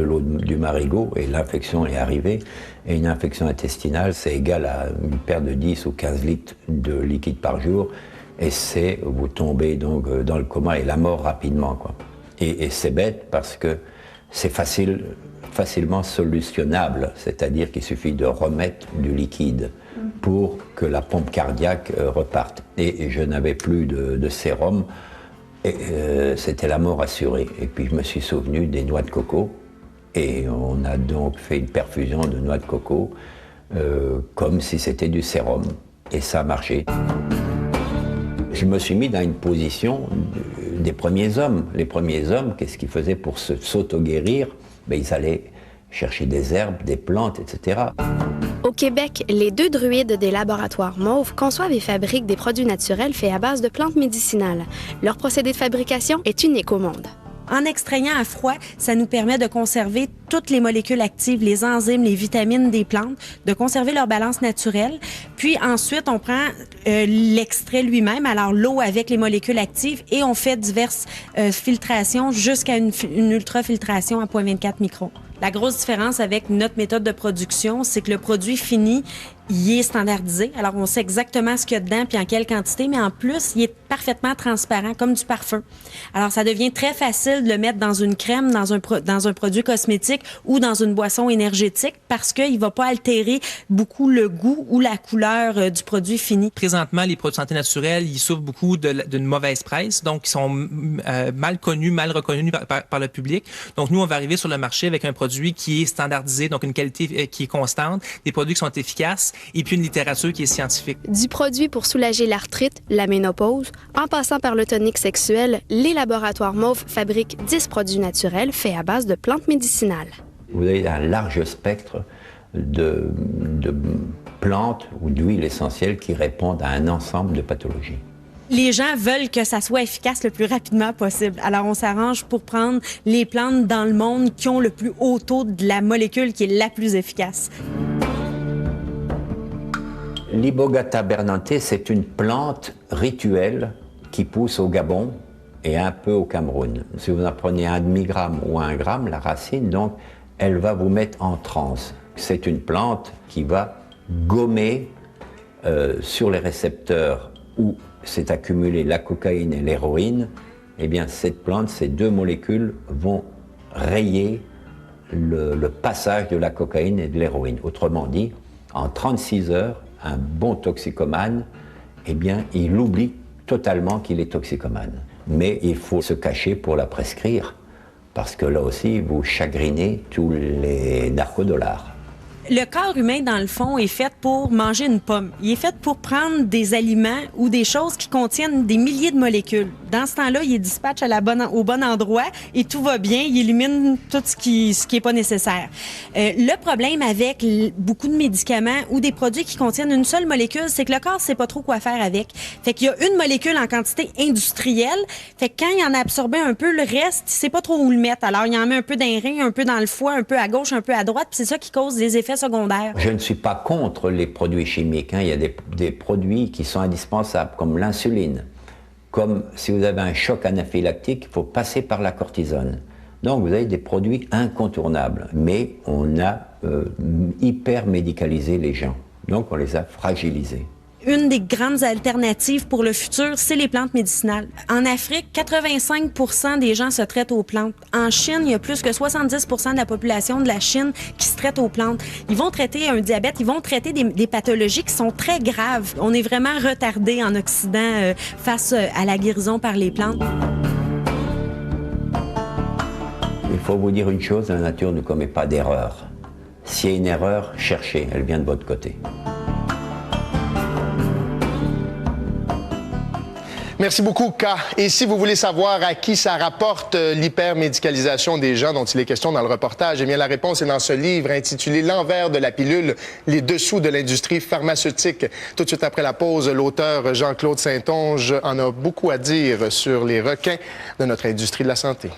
de l'eau du marigot et l'infection est arrivée. Et une infection intestinale, c'est égal à une perte de 10 ou 15 litres de liquide par jour. Et vous tombez donc dans le coma et la mort rapidement, quoi. Et c'est bête parce que c'est facilement solutionnable, c'est-à-dire qu'il suffit de remettre du liquide pour que la pompe cardiaque reparte. Et je n'avais plus de sérum, et c'était la mort assurée. Et puis je me suis souvenu des noix de coco, et on a donc fait une perfusion de noix de coco comme si c'était du sérum. Et ça a marché. Je me suis mis dans une position des premiers hommes. Les premiers hommes, qu'est-ce qu'ils faisaient pour s'auto-guérir? Ils allaient chercher des herbes, des plantes, etc. Au Québec, les 2 druides des laboratoires Mauve conçoivent et fabriquent des produits naturels faits à base de plantes médicinales. Leur procédé de fabrication est unique au monde. En extrayant à froid, ça nous permet de conserver toutes les molécules actives, les enzymes, les vitamines des plantes, de conserver leur balance naturelle. Puis ensuite, on prend l'extrait lui-même, alors l'eau avec les molécules actives, et on fait diverses filtrations jusqu'à une ultrafiltration à 0,24 microns. La grosse différence avec notre méthode de production, c'est que le produit fini, il est standardisé. Alors, on sait exactement ce qu'il y a dedans puis en quelle quantité, mais en plus, il est parfaitement transparent, comme du parfum. Alors, ça devient très facile de le mettre dans une crème, dans un produit cosmétique ou dans une boisson énergétique parce qu'il ne va pas altérer beaucoup le goût ou la couleur du produit fini. Présentement, les produits de santé naturelle, ils souffrent beaucoup d'une mauvaise presse, donc ils sont mal connus, mal reconnus par le public. Donc, nous, on va arriver sur le marché avec un produit qui est standardisé, donc une qualité qui est constante, des produits qui sont efficaces et puis une littérature qui est scientifique. Du produit pour soulager l'arthrite, la ménopause, en passant par le tonique sexuel, les laboratoires Mauve fabriquent 10 produits naturels faits à base de plantes médicinales. Vous avez un large spectre de plantes ou d'huiles essentielles qui répondent à un ensemble de pathologies. Les gens veulent que ça soit efficace le plus rapidement possible. Alors, on s'arrange pour prendre les plantes dans le monde qui ont le plus haut taux de la molécule qui est la plus efficace. L'Ibogata bernanthe, c'est une plante rituelle qui pousse au Gabon et un peu au Cameroun. Si vous en prenez un demi-gramme ou 1 gramme, la racine, donc, elle va vous mettre en transe. C'est une plante qui va gommer sur les récepteurs où s'est accumulé la cocaïne et l'héroïne. Eh bien, cette plante, ces 2 molécules vont rayer le passage de la cocaïne et de l'héroïne. Autrement dit, en 36 heures, un bon toxicomane, eh bien, il oublie totalement qu'il est toxicomane. Mais il faut se cacher pour la prescrire, parce que là aussi, vous chagrinez tous les narcodollars. Le corps humain, dans le fond, est fait pour manger une pomme. Il est fait pour prendre des aliments ou des choses qui contiennent des milliers de molécules. Dans ce temps-là, il est dispatché au bon endroit et tout va bien. Il élimine tout ce qui est pas nécessaire. Le problème avec beaucoup de médicaments ou des produits qui contiennent une seule molécule, c'est que le corps sait pas trop quoi faire avec. Fait qu'il y a une molécule en quantité industrielle. Fait que quand il en a absorbé un peu, le reste, il sait pas trop où le mettre. Alors, il en met un peu dans les reins, un peu dans le foie, un peu à gauche, un peu à droite. Puis c'est ça qui cause des effets secondaires. Je ne suis pas contre les produits chimiques. Il y a des produits qui sont indispensables, comme l'insuline. Comme si vous avez un choc anaphylactique, il faut passer par la cortisone. Donc vous avez des produits incontournables. Mais on a hyper médicalisé les gens. Donc on les a fragilisés. Une des grandes alternatives pour le futur, c'est les plantes médicinales. En Afrique, 85% des gens se traitent aux plantes. En Chine, il y a plus que 70% de la population de la Chine qui se traite aux plantes. Ils vont traiter un diabète, ils vont traiter des pathologies qui sont très graves. On est vraiment retardé en Occident face à la guérison par les plantes. Il faut vous dire une chose, la nature ne commet pas d'erreur. S'il y a une erreur, cherchez, elle vient de votre côté. Merci beaucoup, K. Et si vous voulez savoir à qui ça rapporte l'hypermédicalisation des gens dont il est question dans le reportage, eh bien, la réponse est dans ce livre intitulé « L'envers de la pilule, les dessous de l'industrie pharmaceutique ». Tout de suite après la pause, l'auteur Jean-Claude Saint-Onge en a beaucoup à dire sur les requins de notre industrie de la santé.